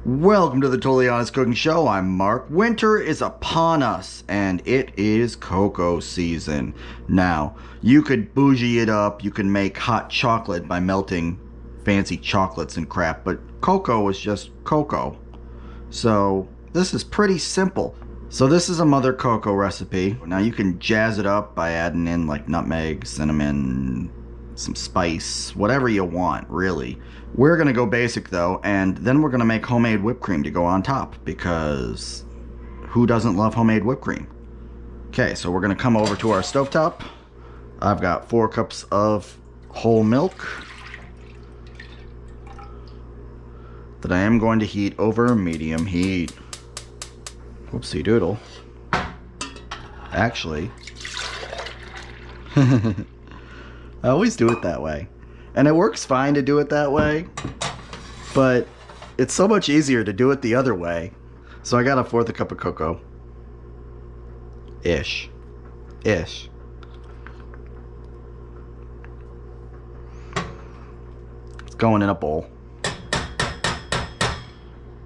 Welcome to the Totally Honest Cooking Show. I'm Mark. Winter is upon us, and it is cocoa season. Now, you could bougie it up. You can make hot chocolate by melting fancy chocolates and crap, but cocoa is just cocoa. So, this is pretty simple. So this is a mother cocoa recipe. Now you can jazz it up by adding in like nutmeg, cinnamon, some spice, whatever you want, really. We're gonna go basic though, and then we're gonna make homemade whipped cream to go on top, because who doesn't love homemade whipped cream? Okay, so we're gonna come over to our stovetop. I've got 4 cups of whole milk that I am going to heat over medium heat. Whoopsie doodle. Actually, I always do it that way. And it works fine to do it that way, but it's so much easier to do it the other way. So I got a 1/4 cup of cocoa. Ish. It's going in a bowl.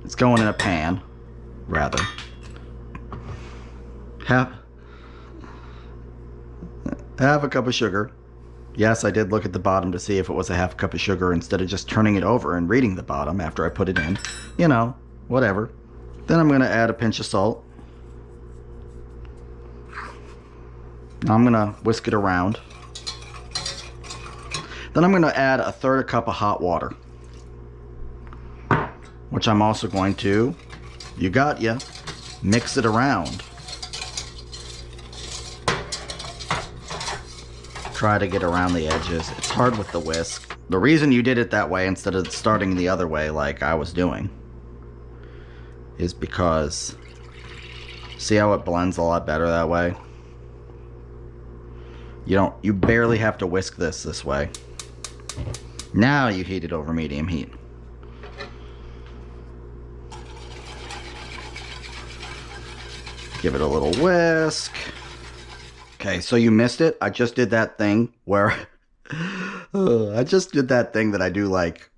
It's going in a pan, rather. Half a cup of sugar. Yes, I did look at the bottom to see if it was a 1/2 cup of sugar instead of just turning it over and reading the bottom after I put it in. You know, whatever. Then I'm going to add a pinch of salt. I'm going to whisk it around. Then I'm going to add a 1/3 cup of hot water, which I'm also going to, you got ya, mix it around. Try to get around the edges. It's hard with the whisk. The reason you did it that way instead of starting the other way like I was doing is because, see how it blends a lot better that way? You barely have to whisk this way. Now you heat it over medium heat. Give it a little whisk. Okay, so you missed it. I just did that thing where I just did that thing that I do like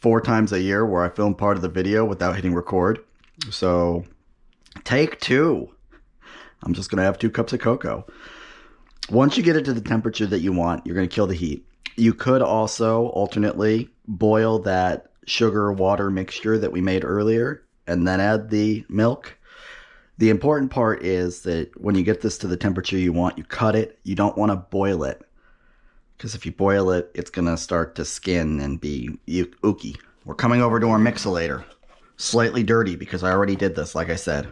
4 times a year where I film part of the video without hitting record. So take 2. I'm just gonna have 2 cups of cocoa. Once you get it to the temperature that you want, you're gonna kill the heat. You could also alternately boil that sugar water mixture that we made earlier and then add the milk. The important part is that when you get this to the temperature you want, you cut it. You don't want to boil it, because if you boil it, it's going to start to skin and be ooky. We're coming over to our mixolator. Slightly dirty because I already did this, like I said.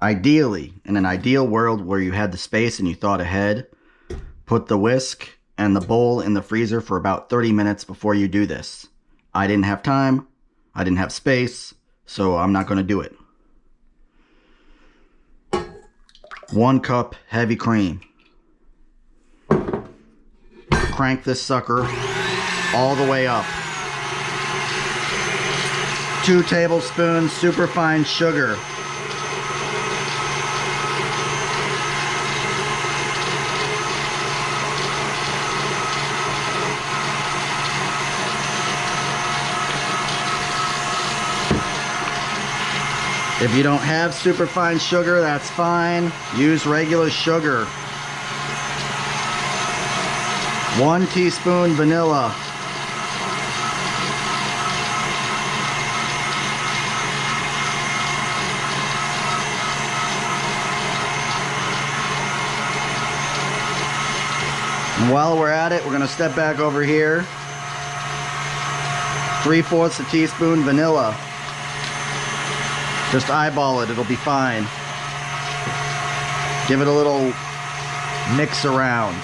Ideally, in an ideal world where you had the space and you thought ahead, put the whisk and the bowl in the freezer for about 30 minutes before you do this. I didn't have time. I didn't have space. So I'm not going to do it. 1 cup heavy cream. Crank this sucker all the way up. 2 tablespoons superfine sugar. If you don't have superfine sugar, that's fine. Use regular sugar. 1 teaspoon vanilla. And while we're at it, we're going to step back over here. 3/4 a teaspoon vanilla. Just eyeball it, it'll be fine. Give it a little mix around.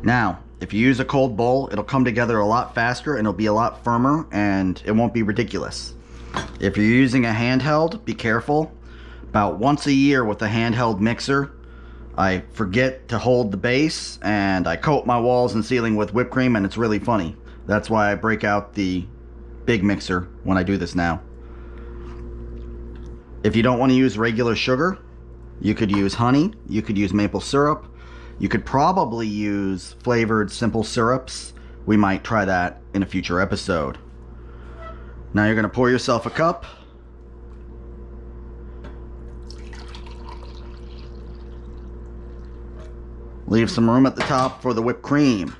Now, if you use a cold bowl, it'll come together a lot faster and it'll be a lot firmer and it won't be ridiculous. If you're using a handheld, be careful. About once a year with a handheld mixer, I forget to hold the base and I coat my walls and ceiling with whipped cream, and it's really funny. That's why I break out the big mixer when I do this now. If you don't want to use regular sugar, you could use honey, you could use maple syrup, you could probably use flavored simple syrups we might try that in a future episode. Now you're going to pour yourself a cup. Leave some room at the top for the whipped cream.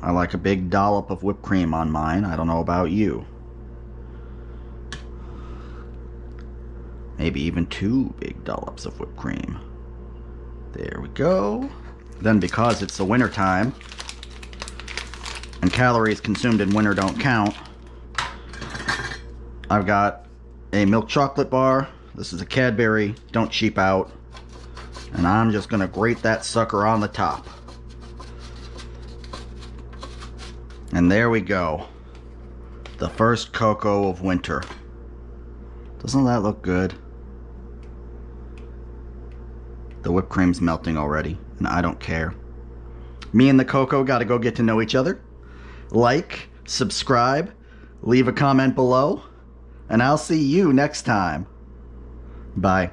I like a big dollop of whipped cream on mine. I don't know about you. Maybe even 2 big dollops of whipped cream. There we go. Then, because it's the winter time and calories consumed in winter don't count, I've got a milk chocolate bar. This is a Cadbury. Don't cheap out. And I'm just gonna grate that sucker on the top. And there we go. The first cocoa of winter. Doesn't that look good? The whipped cream's melting already, and I don't care. Me and the cocoa gotta go get to know each other. Like, subscribe, leave a comment below, and I'll see you next time. Bye.